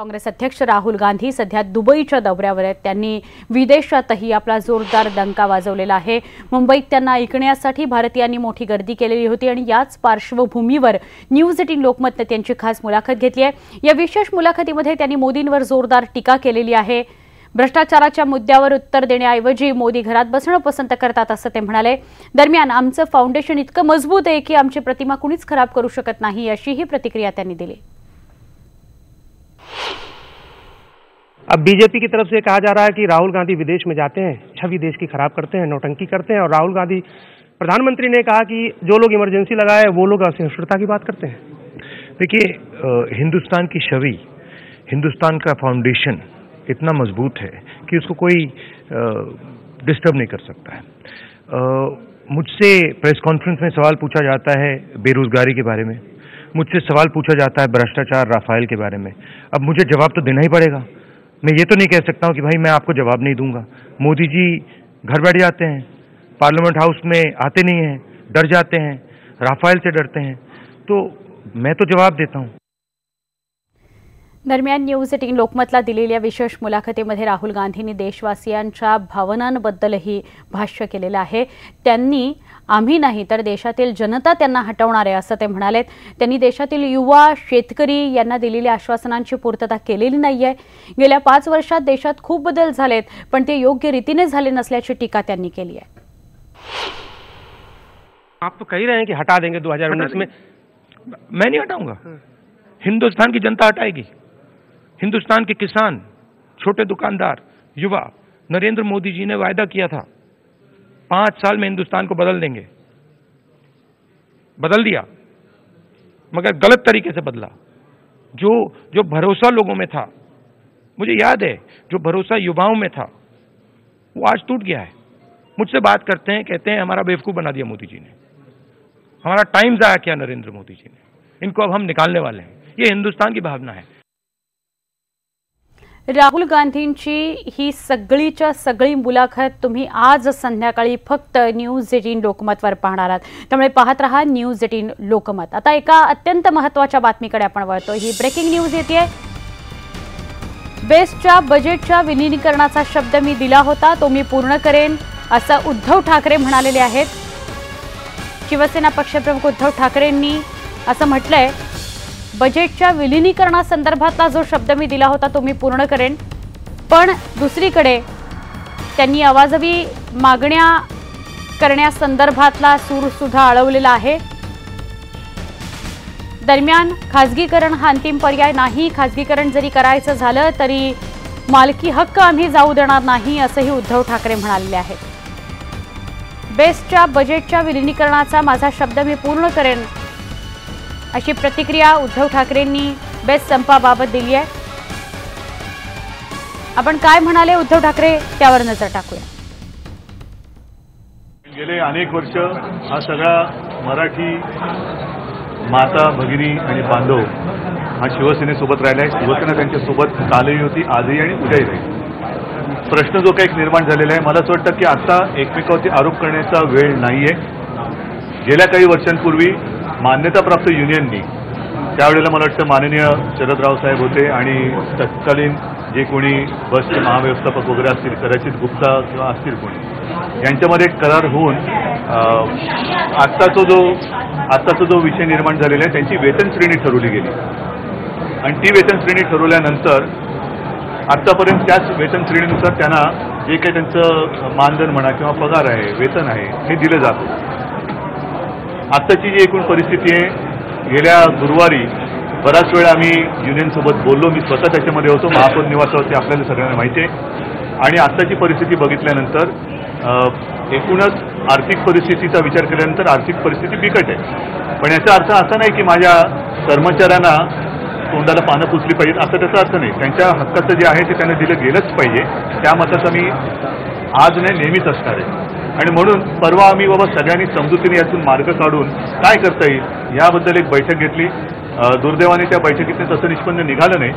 काँग्रेस अध्यक्ष राहुल गांधी सध्या दुबईच्या दौऱ्यावर आहेत। त्यांनी विदेशातही आपला जोरदार डंका वाजवलेला आहे। मुंबईत त्यांना ऐकण्यासाठी भारतीयांनी मोठी गर्दी केलेली होती आणि याच पार्श्वभूमीवर न्यूज 18 लोकमतने त्यांची खास मुलाखत घेतली आहे। या विशेष मुलाखतीमध्ये त्यांनी मोदींवर जोरदार टीका केलेली आहे। भ्रष्टाचाराच्या मुद्द्यावर उत्तर देण्याऐवजी मोदी घरात बसणं पसंत करतात असं ते म्हणाले। दरम्यान आमचं फाउंडेशन इतकं मजबूत आहे की आमची प्रतिमा कुणीच खराब करू शकत नाही अशीही प्रतिक्रिया त्यांनी दिली। अब बीजेपी की तरफ से कहा जा रहा है कि राहुल गांधी विदेश में जाते हैं, छवि देश की खराब करते हैं, नौटंकी करते हैं, और राहुल गांधी प्रधानमंत्री ने कहा कि जो लोग इमरजेंसी लगाए वो लोग असहिष्णुता की बात करते हैं। देखिए, हिंदुस्तान की छवि, हिंदुस्तान का फाउंडेशन इतना मजबूत है कि उसको कोई डिस्टर्ब नहीं कर सकता है। मुझसे प्रेस कॉन्फ्रेंस में सवाल पूछा जाता है बेरोजगारी के बारे में, मुझसे सवाल पूछा जाता है भ्रष्टाचार, राफेल के बारे में। अब मुझे जवाब तो देना ही पड़ेगा। मैं ये तो नहीं कह सकता हूँ कि भाई मैं आपको जवाब नहीं दूंगा। मोदी जी घर बैठ जाते हैं, पार्लियामेंट हाउस में आते नहीं हैं, डर जाते हैं, राफेल से डरते हैं, तो मैं तो जवाब देता हूँ। दरम्यान न्यूज 18 लोकमतला दिलेल्या विशेष मुलाखतीमध्ये राहुल गांधींनी देशवासियांच्या भावनांबद्दलही भाष्य केलेलं आहे। त्यांनी आम्ही नाही तर देशातील जनता त्यांना हटवणार आहे असं ते म्हणाले। त्यांनी देशातील युवा, शेतकरी यांना दिलेल्या आश्वासनांची पूर्तता केलेली नाहीये। गेल्या 5 वर्षात देशात खूप बदल झालेत, पण ते योग्य रीतीने झाले नसल्याची टीका त्यांनी केली आहे। आप तो कह रहे हैं कि हटा देंगे 2019 में, मैं नहीं हटाऊंगा। हिंदुस्तान की जनता हटाएगी। हिंदुस्तान के किसान, छोटे दुकानदार, युवा, नरेंद्र मोदी जी ने वायदा किया था 5 साल में हिंदुस्तान को बदल देंगे, बदल दिया, मगर गलत तरीके से बदला। जो भरोसा लोगों में था, मुझे याद है, जो भरोसा युवाओं में था वो आज टूट गया है। मुझसे बात करते हैं, कहते हैं हमारा बेवकूफ बना दिया मोदी जी ने, हमारा टाइम जाया किया नरेंद्र मोदी जी ने, इनको अब हम निकालने वाले हैं। ये हिंदुस्तान की भावना है। राहुल गांधींची ही सगळीच्या सगळी मुलाखत तुम्ही आज संध्याकाळी फक्त न्यूज 18 लोकमतवर पाहणार आहात, त्यामुळे पाहत रहा न्यूज 18 लोकमत। आता एका अत्यंत महत्त्वाच्या बातमीकडे आपण वळतो। ही ब्रेकिंग न्यूज येते। बेस्टच्या बजेटच्या विलीनीकरणाचा शब्द मी दिला होता, तो मी पूर्ण करेन असं उद्धव ठाकरे म्हणालेले आहेत। शिवसेना पक्षप्रमुख उद्धव ठाकरेंनी असं म्हटलंय, बजेटच्या विलीनीकरणासंदर्भातला जो शब्द मी दिला होता तो मी पूर्ण करेन, पण दुसरीकडे त्यांनी आवाजवी मागण्या करण्यासंदर्भातला सूर सुद्धा अडवलेला आहे। दरम्यान खासगीकरण हा अंतिम पर्याय नाही, खासगीकरण जरी करायचं झालं तरी मालकी हक्क आम्ही जाऊ देणार नाही असंही उद्धव ठाकरे म्हणाले आहेत। बेस्टच्या बजेटच्या विलीनीकरणाचा माझा शब्द मी पूर्ण करेन अशी प्रतिक्रिया उद्धव ठाकरेंनी बेस्ट संपाबाबत दिली आहे। आपण काय म्हणाले उद्धव ठाकरे त्यावर नजर टाकूया। गेले अनेक वर्ष हा सगळा मराठी माता, भगिनी आणि बांधव हा शिवसेनेसोबत राहिला आहे। शिवसेना त्यांच्यासोबत कालही होती, आजही आणि उद्याही राहील। प्रश्न जो काही निर्माण झालेला आहे, मला असं वाटतं की आता एकमेकावरती आरोप करण्याचा वेळ नाहीये। गेल्या काही वर्षांपूर्वी मान्यताप्राप्त युनियननी, त्यावेळेला मला वाटतं माननीय शरदराव साहेब होते आणि तत्कालीन जे कोणी बसचे महाव्यवस्थापक वगैरे असतील, कदाचित गुप्ता किंवा असतील कोणी, यांच्यामध्ये करार होऊन आत्ताचा जो विषय निर्माण झालेला आहे त्यांची वेतन श्रेणी ठरवली गेली आणि ती वेतन श्रेणी ठरवल्यानंतर आत्तापर्यंत त्याच वेतन श्रेणीनुसार त्यांना जे काही त्यांचं मानधन म्हणा किंवा पगार आहे, वेतन आहे, हे दिलं जातं। आत्ताची जी एकूण परिस्थिती आहे, गेल्या गुरुवारी बराच वेळ आम्ही युनियनसोबत बोललो, मी स्वतः त्याच्यामध्ये होतो, महापौर निवासावरती आपल्याला सगळ्यांना माहिती आहे। आणि आत्ताची परिस्थिती बघितल्यानंतर एकूणच आर्थिक परिस्थितीचा विचार केल्यानंतर आर्थिक परिस्थिती बिकट आहे। पण याचा अर्थ असा नाही की माझ्या कर्मचाऱ्यांना तोंडाला पानं पुसली पाहिजेत असं त्याचा अर्थ नाही। त्यांच्या हक्काचं जे आहे ते त्यांना दिलं गेलंच पाहिजे, त्या मताचा मी आज नाही नेहमीच असणार आहे। आणि म्हणून परवा आम्ही बाबा सगळ्यांनी समजुतीने यातून मार्ग काढून काय करता येईल याबद्दल एक बैठक घेतली। दुर्दैवाने त्या बैठकीतून तसं निष्पन्न निघालं नाही।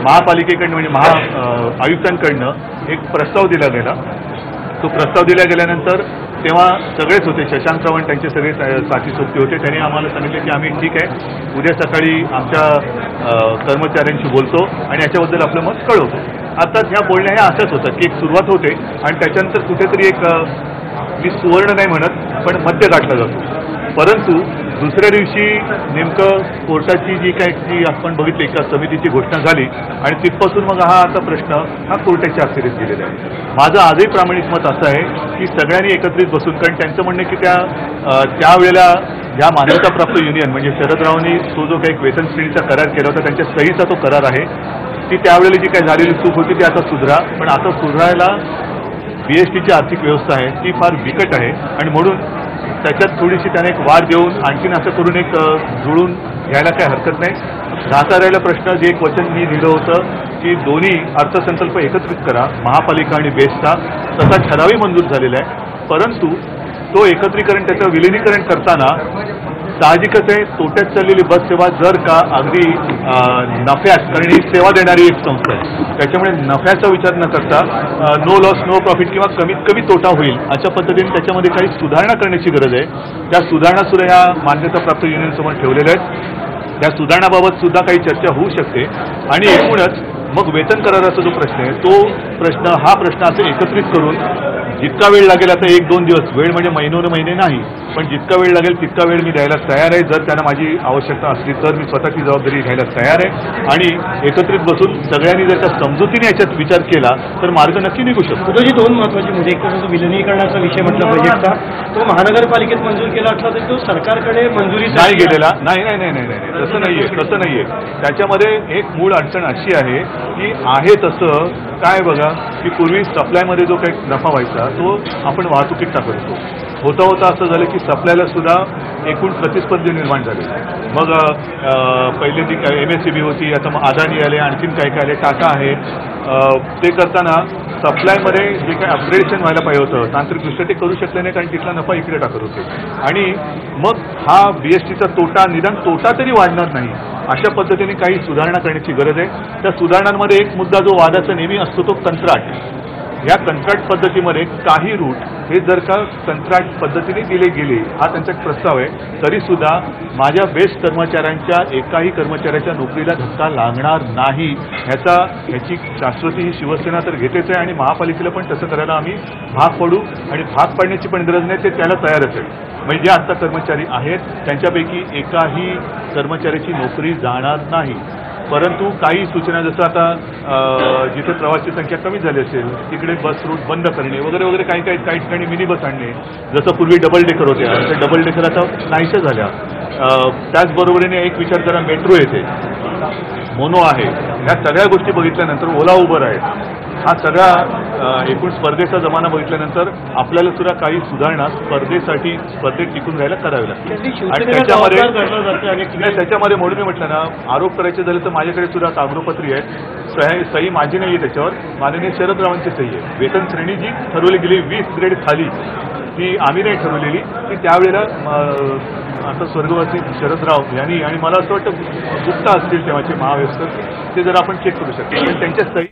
महापालिकेकडनं म्हणजे आयुक्तांकडनं एक प्रस्ताव दिला गेला। तो प्रस्ताव दिला गेल्यानंतर तेव्हा सगळेच होते, शशांक चव्हाण त्यांचे सगळे साथी सोबती होते. त्यांनी आम्हाला सांगितले की आम्ही ठीक आहे, उद्या सकाळी आमच्या कर्मचाऱ्यांशी बोलतो आणि याच्याबद्दल आपलं मत कळवतो. आता ह्या बोलण्या ह्या अशाच होतात की एक सुरुवात होते आणि त्याच्यानंतर कुठेतरी एक मी सुवर्ण नाही म्हणत पण मध्य गाठला जातो. परंतु दुसऱ्या दिवशी नेमकं कोर्टाची जी काय ती आपण बघितली एका समितीची घोषणा झाली आणि तिथपासून मग हा आता प्रश्न हा कोर्टाच्या अखेरीस गेलेला आहे. माझं आजही प्रामाणिक मत असं आहे की सगळ्यांनी एकत्रित बसून, कारण त्यांचं म्हणणं की त्यावेळेला ज्या मान्यताप्राप्त युनियन म्हणजे शरदरावांनी तो जो काही वेतन श्रेणीचा करार केला होता त्यांच्या सहीचा तो करार आहे, ती त्यावेळेला जी काही झालेली चूक होती ती आता सुधरा. पण आता सुधारायला BSTची आर्थिक व्यवस्था आहे ती फार बिकट आहे आणि म्हणून त्याच्यात थोडीशी त्याने एक वाढ देऊन आणखीन असं करून एक जुळून घ्यायला काही हरकत नाही. राहता राहिला प्रश्न, जे एक वचन मी दिलं होतं की दोन्ही अर्थसंकल्प एकत्रित करा, महापालिका आणि बेस्टचा, तसा ठरावही मंजूर झालेला आहे. परंतु तो एकत्रीकरण त्याचं विलिनीकरण करताना साहजिकच आहे तोट्यात चाललेली बस सेवा जर का अगदी नफ्यात, कारण ही सेवा देणारी एक संस्था आहे, त्याच्यामुळे नफ्याचा विचार न करता नो लॉस नो प्रॉफिट किंवा कमीत कमी तोटा होईल अशा पद्धतीने त्याच्यामध्ये काही सुधारणा करण्याची गरज आहे. त्या सुधारणा सुद्धा ह्या मान्यताप्राप्त युनियनसमोर ठेवलेल्या आहेत. त्या सुधारणाबाबत सुद्धा काही चर्चा होऊ शकते आणि एकूणच मग वेतन कराराचा जो प्रश्न आहे तो हा प्रश्न असं एकत्रित करून जितका वेळ लागेल, आता 1-2 दिवस वेळ म्हणजे महिने नाही, पण जितका वेळ लागेल तितका वेळ मी द्यायला तयार आहे. जर त्यांना माझी आवश्यकता असली तर मी स्वतःची जबाबदारी घ्यायला तयार आहे आणि एकत्रित बसून सगळ्यांनी जर त्या समजुतीने याच्यात विचार केला तर मार्ग नक्की निघू शकतो. जी 2 महत्त्वाची मुद्दे, एक तर विलिनीकरणाचा विषय म्हटला बजेटचा, तो महानगरपालिकेत मंजूर केला असला तरी तो सरकारकडे मंजुरी नाही गेलेला. नाही, तसं नाहीये. त्याच्यामध्ये एक मूळ अडचण अशी आहे की आहे तसं काय बघा की पूर्वी सप्लायमध्ये जो काही नफा व्हायचा तो आपण वाहतुकीत टाकत होता असं झालं की सप्लायला सुद्धा एकूण प्रतिस्पर्धी निर्माण झाले. मग पहिले ती MSCB होती, आता मग अदानी आले, आणखीन काय आले, टाटा आहे. ते करताना सप्लायमध्ये जे काही अपग्रेडेशन व्हायला पाहिजे होतं तांत्रिकदृष्ट्या ते करू शकले नाही, कारण तिथला नफा इकडे टाकत होते आणि मग हा BSTचा तोटा, निदान तोटा तरी वाढणार नाही अशा पद्धतीने काही सुधारणा करण्याची गरज आहे. त्या सुधारणांमध्ये एक मुद्दा जो वादाचा नेहमी असतो तो कंत्राट. या कंत्राट पद्धतीमध्ये काही रूट हे जर का कंत्राट पद्धतीने दिले गेले, हा त्यांचा एक प्रस्ताव आहे, तरीसुद्धा माझ्या बेस्ट कर्मचाऱ्यांच्या एकाही कर्मचाऱ्याच्या नोकरीला धक्का लागणार नाही ह्याची शाश्वती ही शिवसेना तर घेतेच आहे आणि महापालिकेला पण तसं करायला आम्ही भाग पडू आणि भाग पाडण्याची पण गरज नाही, ते त्याला तयारच आहे. म्हणजे जे आत्ता कर्मचारी आहेत त्यांच्यापैकी एकाही कर्मचाऱ्याची नोकरी जाणार नाही. परंतु काही सूचना, जसं आता जिथे प्रवासी संख्या कमी झाली असेल तिकडे बस रूट बंद करणे वगैरे काही ठिकाणी मिनी बस आणणे, जसं पूर्वी डबल डेकर होते तर डबल डेकर आता नाहीशा झाल्या. त्याचबरोबरीने एक विचार करा, मेट्रो येते, मोनो आहे, ह्या सगळ्या गोष्टी बघितल्यानंतर ओला उबर आहे, हा सगळा एकूण स्पर्धेचा जमाना बघितल्यानंतर आपल्याला सुद्धा काही सुधारणा स्पर्धेत टिकून राहायला करावी लागते. आणि त्याच्यामध्ये म्हणून मी म्हटलं ना, आरोप करायचे झाले तर माझ्याकडे सुद्धा कागदोपत्री आहेत, सही माझी नाही आहे त्याच्यावर, माननीय शरदरावांची सही आहे. वेतन श्रेणी जी ठरवली गेली 20 ग्रेड खाली, ती आम्ही नाही ठरवलेली, ती त्यावेळेला आता स्वर्गवासी शरदराव यांनी, आणि मला असं वाटतं गुप्ता असतील तेव्हाचे महाव्यवस्थक, ते जर आपण चेक करू शकतो त्यांच्या सही